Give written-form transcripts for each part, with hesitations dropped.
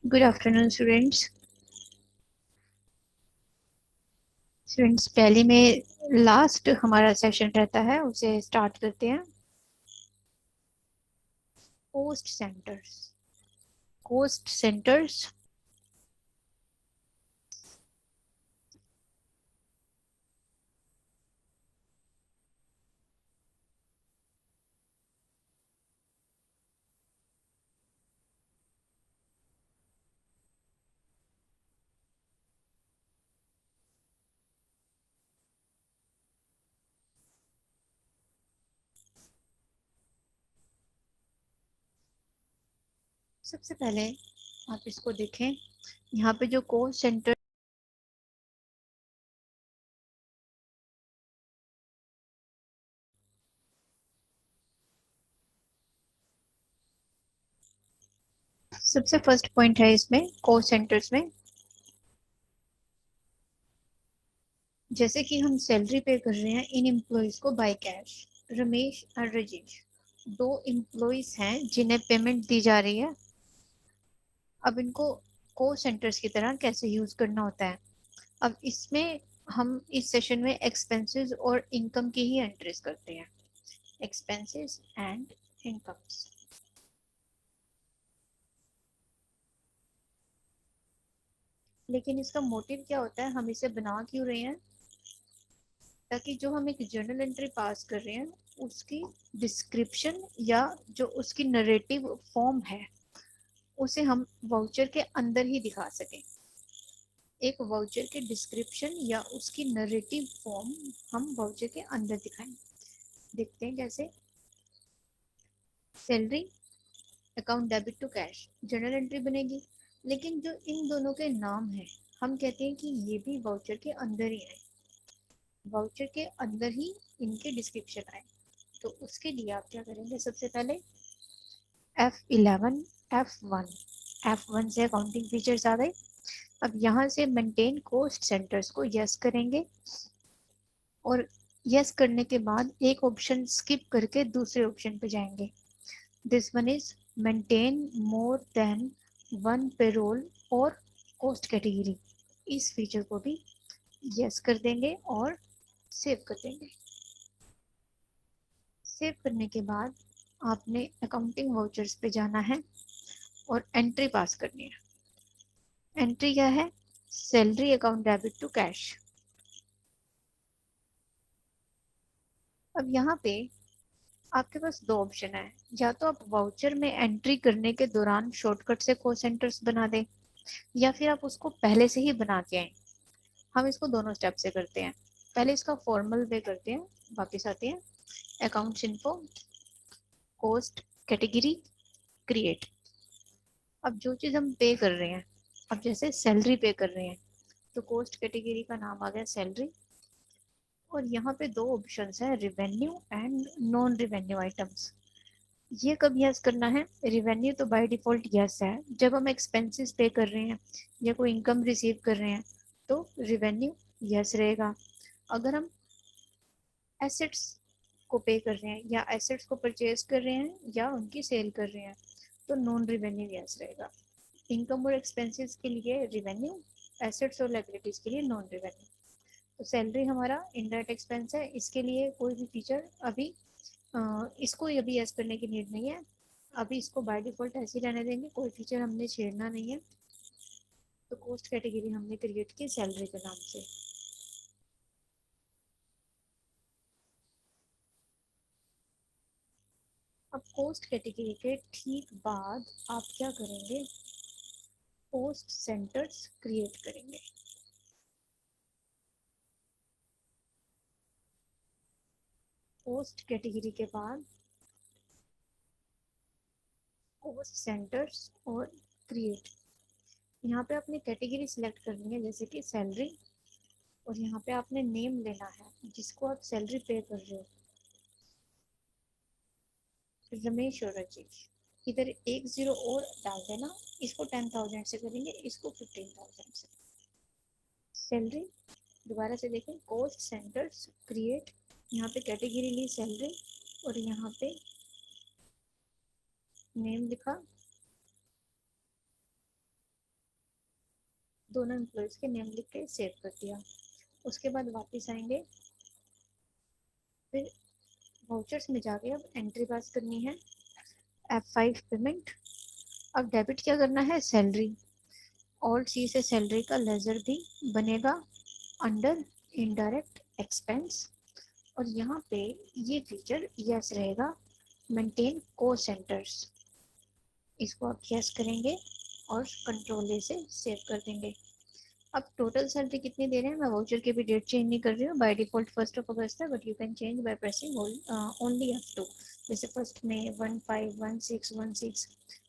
Good afternoon students. पहले में last हमारा सेशन रहता है, उसे स्टार्ट करते हैं। Coast centres. कोस्ट सेंटर्स सबसे पहले आप इसको देखें। यहाँ पे जो कोस्ट सेंटर सबसे फर्स्ट पॉइंट है इसमें कोस्ट सेंटर्स में, जैसे कि हम सैलरी पे कर रहे हैं इन एम्प्लॉयज को बाय कैश। रमेश और राजेश दो एम्प्लॉयज हैं जिन्हें पेमेंट दी जा रही है। अब इनको कोस्ट सेंटर्स की तरह कैसे यूज करना होता है। अब इसमें हम इस सेशन में एक्सपेंसेस और इनकम की ही एंट्रीज करते हैं। Expenses and incomes. लेकिन इसका मोटिव क्या होता है, हम इसे बना क्यों रहे हैं? ताकि जो हम एक जर्नल एंट्री पास कर रहे हैं उसकी डिस्क्रिप्शन या जो उसकी नरेटिव फॉर्म है उसे हम वाउचर के अंदर ही दिखा सकें। एक वाउचर के डिस्क्रिप्शन या उसकी नरेटिव फॉर्म हम वाउचर के अंदर दिखाएं। देखते हैं कैसे। Salary account debit to cash journal entry बनेगी, लेकिन जो इन दोनों के नाम है हम कहते हैं कि ये भी वाउचर के अंदर ही आए, वाउचर के अंदर ही इनके डिस्क्रिप्शन आए। तो उसके लिए आप क्या करेंगे, सबसे पहले F11 F1 F1 से अकाउंटिंग फीचर्स आ गए। अब यहाँ से मेंटेन कोस्ट सेंटर्स को यस करेंगे और यस करने के बाद एक ऑप्शन स्किप करके दूसरे ऑप्शन पे जाएंगे। This one is maintain more than one payroll और कॉस्ट कैटेगरी। इस फीचर को भी यस कर देंगे और सेव कर देंगे। सेव करने के बाद आपने अकाउंटिंग वाउचर्स पे जाना है और एंट्री पास करनी है। एंट्री क्या है? Salary account debit to cash. अब यहाँ पे आपके पास दो ऑप्शन है, या तो आप वाउचर में एंट्री करने के दौरान शॉर्टकट से कोस्ट सेंटर्स बना दें या फिर आप उसको पहले से ही बना के आए। हम इसको दोनों स्टेप से करते हैं। पहले इसका फॉर्मल वे करते हैं, वापस आते हैं accounts info cost category create. अब जो चीज हम पे कर रहे हैं, अब जैसे सैलरी पे कर रहे हैं तो कोस्ट कैटेगरी का नाम आ गया सैलरी। और यहाँ पे दो ऑप्शंस है, revenue and non revenue items. ये कब यस करना है? रिवेन्यू तो बाय डिफॉल्ट यस है, जब हम एक्सपेंसेस पे कर रहे हैं या कोई इनकम रिसीव कर रहे हैं तो रिवेन्यू यस रहेगा। अगर हम एसेट्स को पे कर रहे हैं या एसेट्स को परचेज कर रहे हैं या उनकी सेल कर रहे हैं तो नॉन रिवेन्यू यस रहेगा। इनकम और एक्सपेंसेस के लिए रिवेन्यू, एसेट्स और लायबिलिटीज के लिए नॉन रिवेन्यू। तो सैलरी हमारा इनडायरेक्ट एक्सपेंस है, इसके लिए कोई भी फीचर अभी इसको अभी यस करने की नीड नहीं है। अभी इसको बाय डिफॉल्ट ऐसे ही रहने देंगे, कोई फीचर हमने छेड़ना नहीं है। तो कोस्ट कैटेगरी हमने क्रिएट की सैलरी के नाम से। अब कोस्ट कैटेगरी के ठीक बाद आप क्या करेंगे, कोस्ट सेंटर्स क्रिएट करेंगे। कोस्ट कैटेगरी के बाद कोस्ट सेंटर्स और क्रिएट। यहाँ पे आपने कैटेगरी सिलेक्ट करनी है जैसे कि सैलरी, और यहाँ पे आपने नेम लेना है जिसको आप सैलरी पे कर रहे हो, रमेश और राजेश। इधर एक जीरो और डाल देना, इसको 10,000 से करेंगे, इसको 15,000 से। सैलरी दोबारा से देखें, कोस्ट सेंटर्स क्रिएट, यहाँ पे कैटेगरी ली सैलरी और यहाँ पे नेम लिखा दोनों एम्प्लॉयज के नेम लिख के सेव कर दिया। उसके बाद वापस आएंगे, फिर वाउचर्स में जाके अब एंट्री पास करनी है, F5 पेमेंट। अब डेबिट क्या करना है, सैलरी। ऑल्ट सी से सैलरी का लेजर भी बनेगा अंडर इनडायरेक्ट एक्सपेंस। और यहाँ पे ये फीचर यस रहेगा, मेंटेन को सेंटर्स। इसको आप यस करेंगे और कंट्रोल ए से सेव कर देंगे। अब टोटल सैलरी कितनी दे रहे हैं, मैं वाउचर की भी डेट चेंज नहीं कर रही हूँ, बाय डिफॉल्ट 1 अगस्त है, but you can change by pressing only F2। जैसे 1 मई 151616,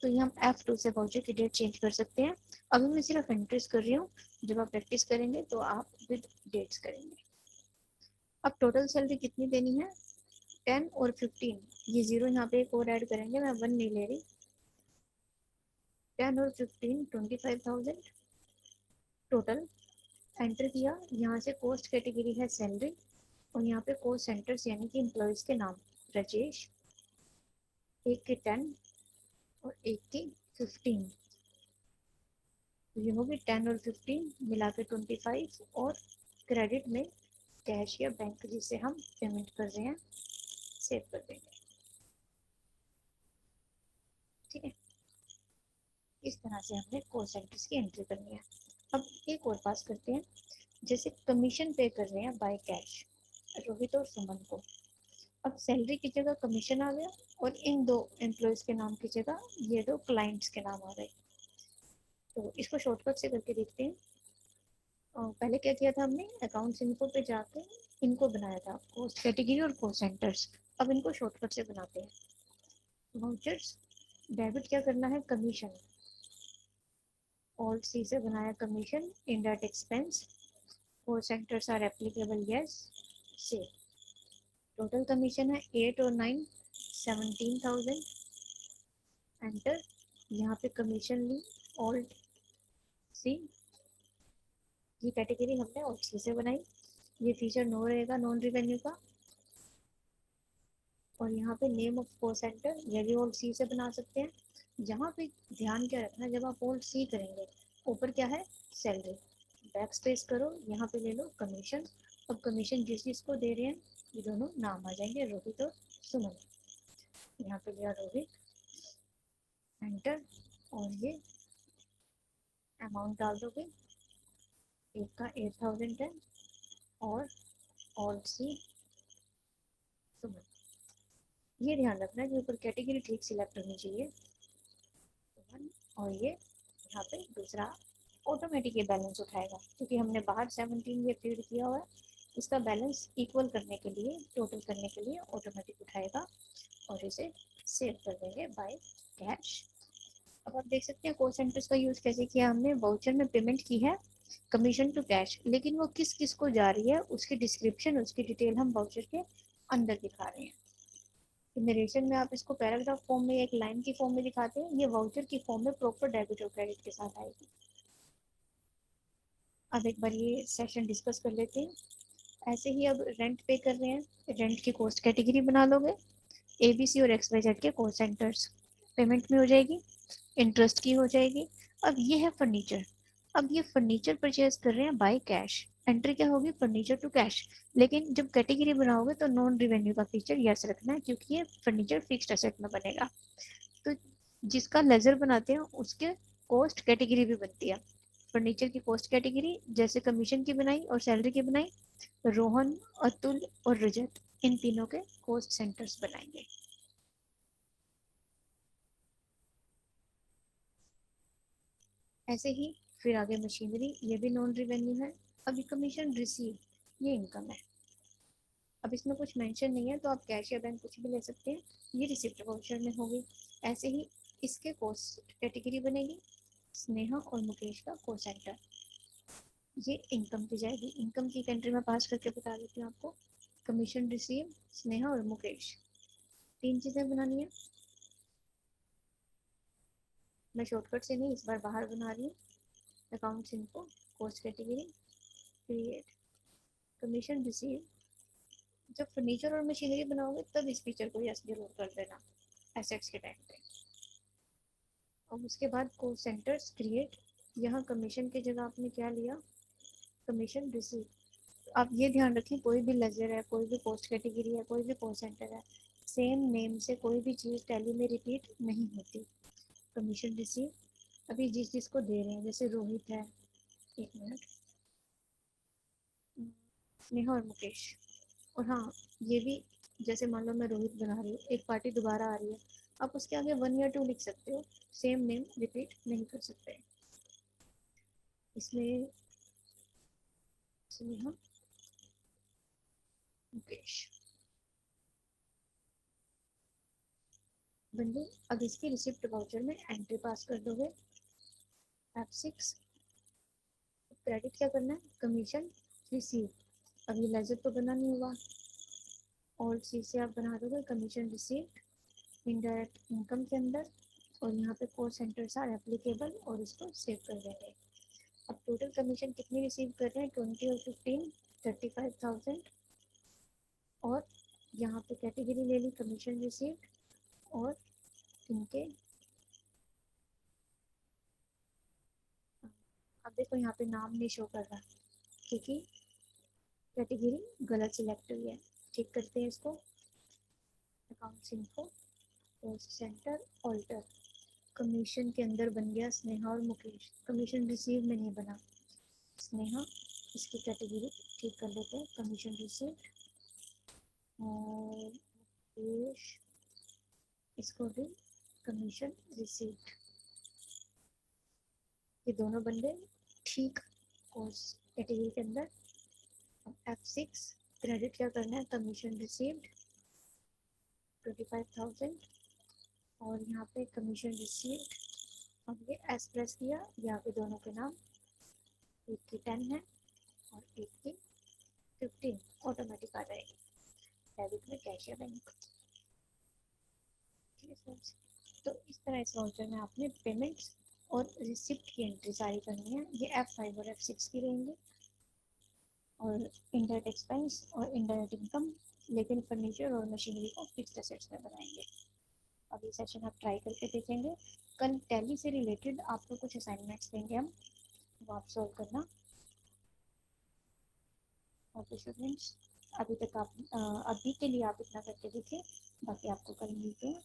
तो ये हम F2 से वाउचर की डेट चेंज कर सकते हैं। अभी मैं सिर्फ एंट्रीज कर रही हूँ, जब आप प्रैक्टिस करेंगे तो आप विद डेट्स करेंगे। अब टोटल सैलरी कितनी देनी है, 10 और 15, ये जीरो यहाँ पे एक और ऐड करेंगे, मैं 1 नहीं ले रही। 10 और 15 25,000 टोटल। एंटर किया, यहाँ से कॉस्ट कैटेगरी है सैलरी, और यहाँ पे कॉस्ट सेंटर्स यानी कि एम्प्लॉयज के नाम, राजेश, एक के 10 और एक की 15, तो ये होगी 10 और 15 मिला के 25, और क्रेडिट में कैश या बैंक जिसे हम पेमेंट कर रहे हैं सेव कर देंगे। ठीक है, इस तरह से हमने कॉस्ट सेंटर्स की एंट्री करनी है। अब एक और पास करते हैं, जैसे कमीशन पे कर रहे हैं बाय कैश रोहित और सुमन को। अब सैलरी की जगह कमीशन आ गया, और इन दो एम्प्लॉयज के नाम की जगह ये दो क्लाइंट्स के नाम आ गए। तो इसको शॉर्टकट से करके देखते हैं। पहले क्या किया था हमने, अकाउंट्स इन्फो पे जाके इनको बनाया था, कॉस्ट कैटेगरी और कॉस्ट सेंटर्स। अब इनको शॉर्टकट से बनाते हैं। वाउचर्स, डेबिट क्या करना है, कमीशन। ऑल सी से बनाया commission, indirect expense, cost centres are applicable yes से। टोटल कमीशन है 8 और 9 17,000। एंटर, यहाँ पे कमीशन ली, ऑल्ट सी, ये कैटेगरी हमने ऑल्ट सी से बनाई। ये फीचर नो रहेगा, नॉन रिवेन्यू का। और यहाँ पे नेम ऑफ को सेंटर, ये भी ऑल्ट सी से बना सकते हैं। यहाँ पे ध्यान क्या रखना है, जब आप ऑल्ट सी करेंगे, ऊपर क्या है, सैलरी, बैक स्पेस करो, यहाँ पे ले लो कमीशन। अब कमीशन जिस जिसको दे रहे हैं ये दोनों नाम आ जाएंगे, रोहित और सुमन। यहाँ पे लिया रोहित, एंटर, और ये अमाउंट डाल दोगे, एक का 8,000 है, और ऑल सी सुमन। ये ध्यान रखना है कि ऊपर कैटेगरी ठीक सिलेक्ट होनी चाहिए, और ये यहाँ पे दूसरा ऑटोमेटिक ये बैलेंस उठाएगा, क्योंकि हमने बाहर 17 ये फीड किया हुआ है, इसका बैलेंस इक्वल करने के लिए, टोटल करने के लिए ऑटोमेटिक उठाएगा, और इसे सेव कर देंगे बाय कैश। अब आप देख सकते हैं कॉल सेंटर्स का यूज कैसे किया हमने। वाउचर में पेमेंट की है कमीशन टू कैश, लेकिन वो किस किस को जा रही है उसकी डिस्क्रिप्शन, उसकी डिटेल हम वाउचर के अंदर दिखा रहे हैं। नरेशन में आप इसको पैराग्राफ फॉर्म में, एक लाइन की फॉर्म में दिखाते हैं, ये वाउचर की फॉर्म में प्रॉपर डेबिट और क्रेडिट के साथ आएगी। अब एक बार ये सेशन डिस्कस कर लेते हैं। ऐसे ही अब रेंट पे कर रहे हैं, रेंट की कॉस्ट कैटेगरी बना लोगे, ABC और XYZ के कॉस्ट सेंटर्स, पेमेंट में हो जाएगी, इंटरेस्ट की हो जाएगी। अब ये है फर्नीचर, अब ये फर्नीचर परचेज कर रहे हैं बाय कैश, एंट्री क्या होगी, फर्नीचर टू कैश। लेकिन जब कैटेगरी बनाओगे तो नॉन रिवेन्यू का फीचर यस रखना है, क्योंकि ये फर्नीचर फिक्स्ड एसेट में बनेगा। तो जिसका लेजर बनाते हैं उसके कॉस्ट कैटेगरी भी बनती है। फर्नीचर की कॉस्ट कैटेगरी जैसे कमीशन की बनाई और सैलरी की बनाई, रोहन, अतुल और रजत इन तीनों के कॉस्ट सेंटर्स बनाएंगे। ऐसे ही फिर आगे मशीनरी, ये भी नॉन रिवेन्यू है। अभी कमीशन रिसीव, ये इनकम है। अब इसमें कुछ मेंशन नहीं है, तो आप कैश या बैंक कुछ भी ले सकते हैं, ये रिसिप्ट वाउचर में होगी। ऐसे ही इसके कॉस्ट कैटेगरी बनेगी, स्नेहा और मुकेश का को सेंटर, ये इनकम की जाएगी। इनकम की कंट्री में पास करके बता देती हूँ आपको, कमीशन रिसीव, स्नेहा और मुकेश, तीन चीजें बनानी है। मैं शॉर्टकट से नहीं, इस बार बाहर बना रही हूँ। अकाउंट्स इनको, cost category, create, commission receive. जब फर्नीचर और मशीनरी बनाओगे तब इस फीचर को यस जरूर कर देना एसेट्स के टाइम पे। और उसके बाद कॉस्ट सेंटर्स क्रिएट, यहाँ कमीशन की जगह आपने क्या लिया, कमीशन रिसीव। आप ये ध्यान रखें, कोई भी लेजर है, कोई भी पोस्ट कैटेगरी है, कोई भी कॉस्ट सेंटर है, सेम नेम से कोई भी चीज़ टैली में रिपीट नहीं होती। कमीशन रिसीव, अभी जिस जिसको दे रहे हैं, जैसे रोहित है, एक मिनट, स्नेहा और मुकेश। और हाँ, ये भी, जैसे मान लो मैं रोहित बना रही हूँ, एक पार्टी दोबारा आ रही है, आप उसके आगे 1 या 2 लिख सकते हो, सेम नेम रिपीट नहीं कर सकते। इसमें स्नेहा मुकेश बन गई। अब इसकी रिसिप्ट वाउचर में एंट्री पास कर दोगे, F6। क्रेडिट क्या करना है, कमीशन रिसीव। अब ये लेजर तो बना नहीं हुआ, ऑल सी से आप बना दोगे कमीशन रिसीव इनडायरेक्ट इनकम के अंदर, और यहाँ पे कॉस्ट सेंटर्स आर एप्लीकेबल, और इसको सेव कर देंगे। अब टोटल कमीशन कितनी रिसीव कर रहे हैं, 20 और 15, 35,000। और यहाँ पे कैटेगरी ले ली कमीशन रिसीव, और इनके, अब देखो यहाँ पे नाम नहीं शो कर रहा क्योंकि कैटेगरी गलत सिलेक्ट हुई है। ठीक करते हैं इसको, अकाउंट्स इनको, कॉस्ट सेंटर ऑल्टर, कमीशन के अंदर बन गया स्नेहा और मुकेश, कमीशन रिसीव में नहीं बना स्नेहा। इसकी कैटेगरी ठीक कर लेते हैं, कमीशन रिसीव, और मुकेश, इसको भी कमीशन रिसीव। ये दोनों बन गए ठीक कॉस्ट कैटेगरी के अंदर। F6, क्रेडिट क्या करना है, कमीशन रिसीव्ड 25,000, और यहाँ पे कमीशन रिसीव्ड। अब ये एस प्रेस किया, यहाँ पे दोनों के नाम, एक की 10 है और एक की 15, ऑटोमेटिक आ जाएगी डेबिट में कैश या बैंक। तो इस तरह इस वाउचर में आपने पेमेंट्स और रिसिप्ट की एंट्री सारी करनी है। ये F5 और F6 की रहेंगी, और इनडायरेक्ट एक्सपेंस और इनडायरेक्ट इनकम, लेकिन फर्नीचर और मशीनरी को फिक्स्ड एसेट्स में बनाएंगे। अब ये सेशन आप ट्राई करके देखेंगे। कल टैली से रिलेटेड आपको कुछ असाइनमेंट्स देंगे हम, वो आप सॉल्व करना। ओके स्टूडेंट्स, अभी तक आप अभी के लिए आप इतना करके देखिए, बाकी आपको कल मिलते हैं।